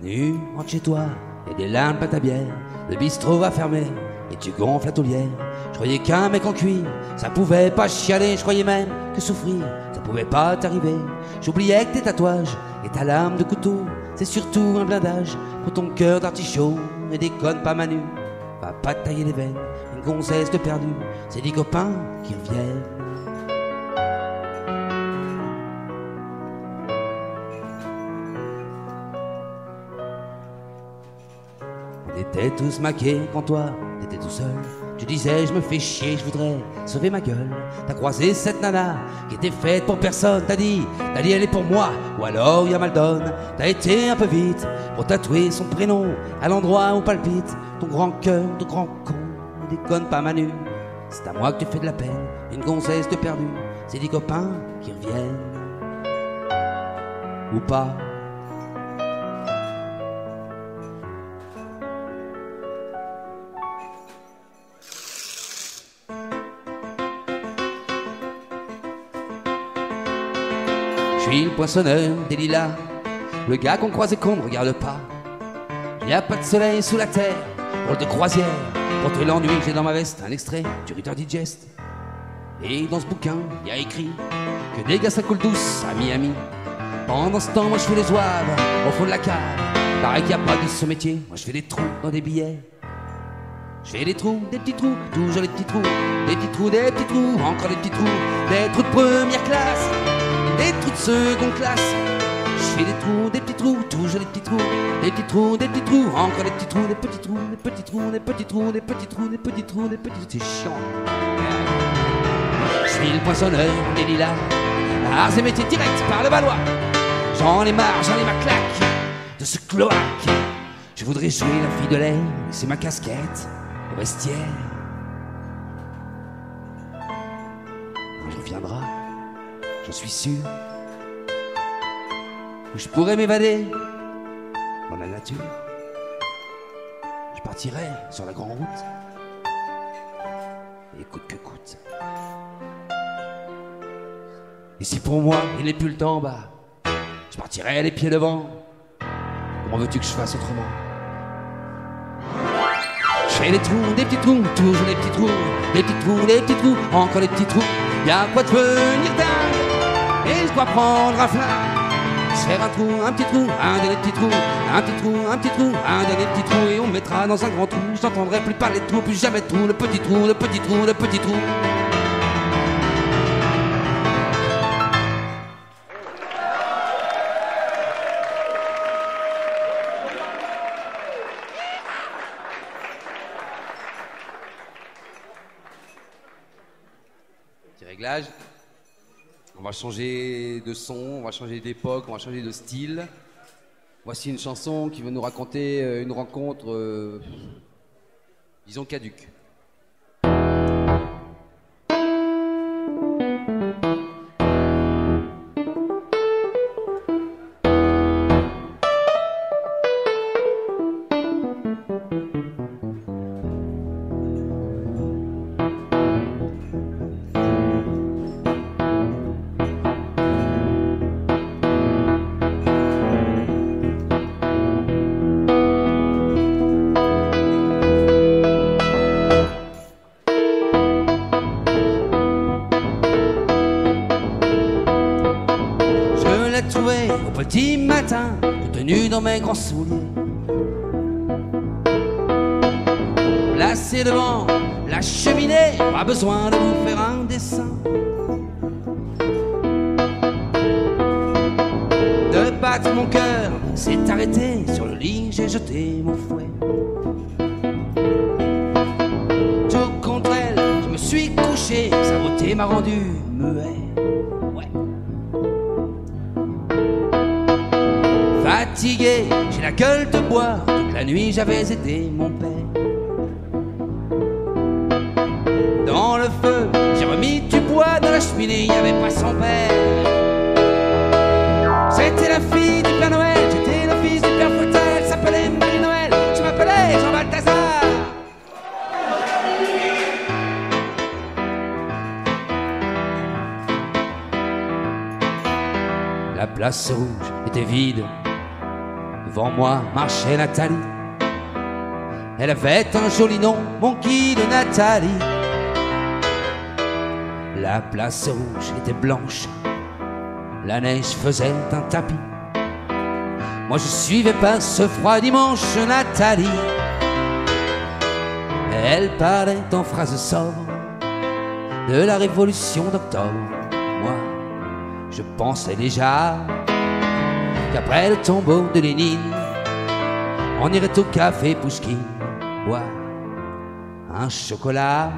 Manu, rentre chez toi, et des lampes à ta bière. Le bistrot va fermer, et tu gonfles la taulière. Je croyais qu'un mec en cuir, ça pouvait pas chialer. Je croyais même que souffrir, ça pouvait pas t'arriver. J'oubliais que tes tatouages et ta lame de couteau, c'est surtout un blindage pour ton cœur d'artichaut. Et déconne pas Manu, va pas te tailler les veines. Une gonzesse de perdu, c'est des copains qui reviennent. On était tous maqués quand toi, t'étais tout seul. Tu disais je me fais chier, je voudrais sauver ma gueule. T'as croisé cette nana qui était faite pour personne. T'as dit elle est pour moi, ou alors y'a mal donne. T'as été un peu vite pour tatouer son prénom à l'endroit où palpite ton grand cœur de grand con. Ne déconne pas Manu, c'est à moi que tu fais de la peine. Une gonzesse de perdu, c'est des copains qui reviennent. Ou pas. Je suis le poinçonneur des lilas, le gars qu'on croise et qu'on ne regarde pas. Il n'y a pas de soleil sous la terre, rôle de croisière. Pour te l'ennui, j'ai dans ma veste un extrait du Reader Digest. Et dans ce bouquin, il y a écrit que des gars ça coule douce à Miami. Pendant ce temps, moi je fais les zouaves au fond de la cave. Pareil qu'il n'y a pas de ce métier, moi je fais des trous dans des billets. Je fais des trous, des petits trous, toujours des petits trous. Des petits trous, des petits trous, encore des petits trous. Des trous de première classe, des trous de seconde classe. Je fais des trous, des petits trous, toujours des petits trous. Des petits trous, des petits trous, encore des petits trous. Des petits trous, des petits trous, des petits trous, des petits trous, des petits trous, des petits trous. C'est chiant. Je suis le poinçonneur des lilas, arts et métiers directs par le Valois. J'en ai marre ma claque de ce cloaque. Je voudrais jouer la fille de l'air, laisser ma casquette au vestiaire. Il reviendra, j'en suis sûr. Je pourrais m'évader dans la nature. Je partirai sur la grande route, et coûte que coûte. Et si pour moi il n'est plus le temps, bah je partirai les pieds devant. Comment veux-tu que je fasse autrement? Je fais des trous, des petits trous, toujours des petits trous. Des petits trous, des petits trous, encore des petits trous. Y'a quoi de venir dingue, et je dois prendre un flingue. Se faire un trou, un petit trou, un dernier petit trou. Un petit trou, un petit trou, un dernier petit trou. Et on me mettra dans un grand trou. Je n'entendrai plus parler de trou, plus jamais de trou. Le petit trou, le petit trou, le petit trou. Petit réglage. On va changer de son, on va changer d'époque, on va changer de style. Voici une chanson qui veut nous raconter une rencontre, disons caduque. Au petit matin, tenu dans mes grands souliers, placé devant la cheminée, pas besoin de vous faire un dessin, de battre mon cœur s'est arrêté sur le lit, j'ai jeté mon fouet. Tout contre elle, je me suis couché, sa beauté m'a rendu muet. Fatigué, j'ai la gueule de bois. Toute la nuit j'avais aidé mon père. Dans le feu, j'ai remis du bois dans la cheminée, il n'y avait pas son père. C'était la fille du Père Noël, j'étais le fils du Père Fouettard. Elle s'appelait Marie-Noël, je m'appelais Jean Balthazar. La place rouge était vide. Devant moi marchait Nathalie. Elle avait un joli nom, mon guide Nathalie. La place rouge était blanche, la neige faisait un tapis. Moi je suivais par ce froid dimanche Nathalie. Elle parlait en phrases sobres de la révolution d'octobre. Moi, je pensais déjà qu'après le tombeau de Lénine, on irait au café Pouchkine boire un chocolat.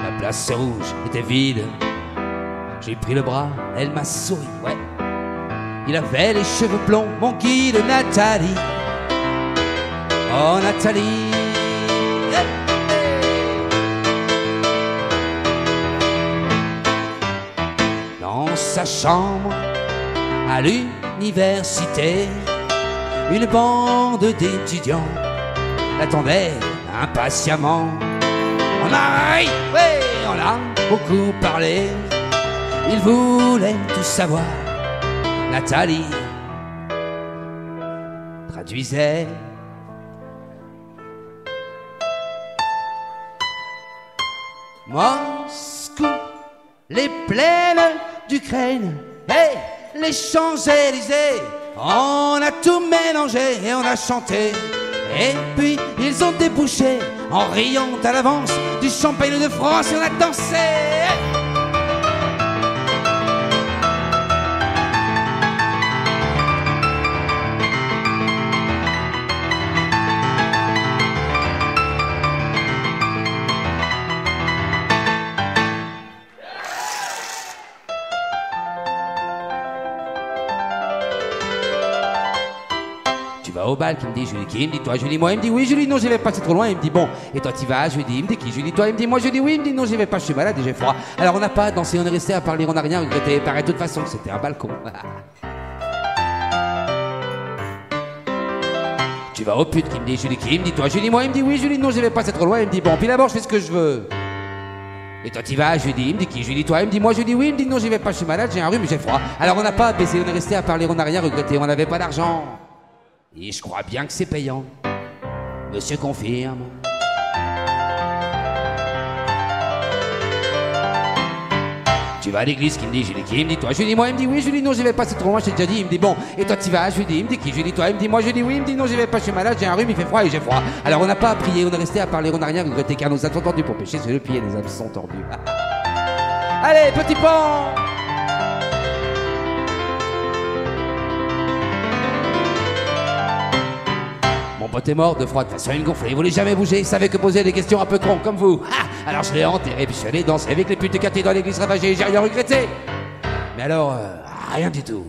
La place rouge était vide. J'ai pris le bras, elle m'a souri, ouais. Il avait les cheveux blonds, mon guide Nathalie. Oh Nathalie, hey, hey. Dans sa chambre à l'université, une bande d'étudiants l'attendait impatiemment. On a ri, ouais, on a beaucoup parlé. Ils voulaient tout savoir. Nathalie traduisait. Moscou, les plaines d'Ukraine, hey, les Champs-Élysées, on a tout mélangé et on a chanté. Et puis ils ont débouché en riant à l'avance du champagne de France et on a dansé. Tu vas au bal, qui me dit Julie, qui me dit toi, Julie, moi, il me dit oui, Julie, non, j'y vais pas, c'est trop loin, il me dit bon, et toi, tu vas, je lui dis, il me dit qui, Julie, toi, il me dit moi, je dis oui, il me dit non, j'y vais pas, je suis malade et j'ai froid. Alors on n'a pas dansé, on est resté à parler, on n'a rien regretté, pareil, de toute façon, c'était un balcon. Tu vas au pute, qui me dit Julie, qui me dit toi, Julie, moi, il me dit oui, Julie, non, j'y vais pas, c'est trop loin, il me dit bon, puis d'abord, je fais ce que je veux. Et toi, tu vas, je lui dis, il me dit qui, Julie, toi, il me dit moi, je dis oui, il me dit non, j'y vais pas, je suis malade, j'ai un rhume, j'ai froid. Alors on n'a pas baisé, on est resté à parler, on n'a rien regretté, on n'avait pas d'argent. Et je crois bien que c'est payant. Monsieur confirme. Tu vas à l'église, qui me dit Julie, qui me dit toi, Julie, moi, il me dit oui, Julie, non, j'y vais pas, c'est trop loin, je t'ai déjà dit, il me dit bon, et toi tu vas, je lui dis, il me dit qui, Julie, toi, il me dit moi, je dis oui, il me dit non, j'y vais pas, je suis malade, j'ai un rhume, il fait froid et j'ai froid. Alors on n'a pas prié, on est resté à parler, on n'a rien regretté, car nos âmes sont tordues pour pécher, c'est le pied, les âmes sont tordues. Allez, petit pont. Mon pote est mort de froid de façon une gonflée. Il voulait jamais bouger, il savait que poser des questions un peu cons comme vous. Ah, alors je l'ai enterré, puis je suis allé danser avec les putes de quartier dans l'église ravagée, j'ai rien regretté. Mais alors, rien du tout.